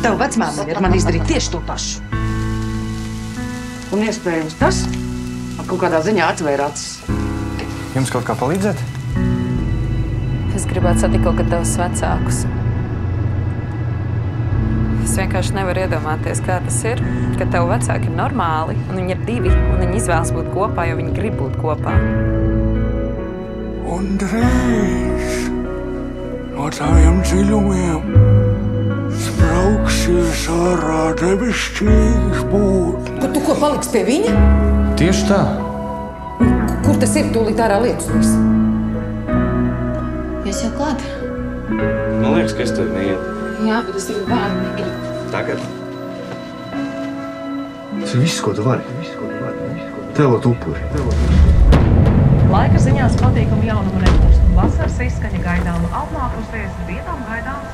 Tev vecmāmiņa ar mani izdarīja tieši to pašu. Un iespējams tas man kaut kādā ziņā atvēra acis. Jums kaut kā palīdzēt? Es gribētu satikt kaut kad tavus vecākus. Es vienkārši nevaru iedomāties, kā tas ir, ka tev vecāki ir normāli, un viņi ir divi, un viņi izvēlas būt kopā, jo viņi grib būt kopā. Un drīz no tādiem dziļumiem spraugsies ārā debesšķīgas būtnes. Kur tu ko paliksi pie viņa? Tieši tā. Kur tas ir tūlīt ārā lietus? Jūs jau klāt? Man liekas, ka es tevi mīlu. Jā, bet es tagad bērnu negribu. Tagad? Tas ir viss, ko tu vari. Tēlot upuri. Laika ziņās patīkamu jaunumu nebūs. Vasaras izskaņa gaidāma, apmākusies, dietām gaidāms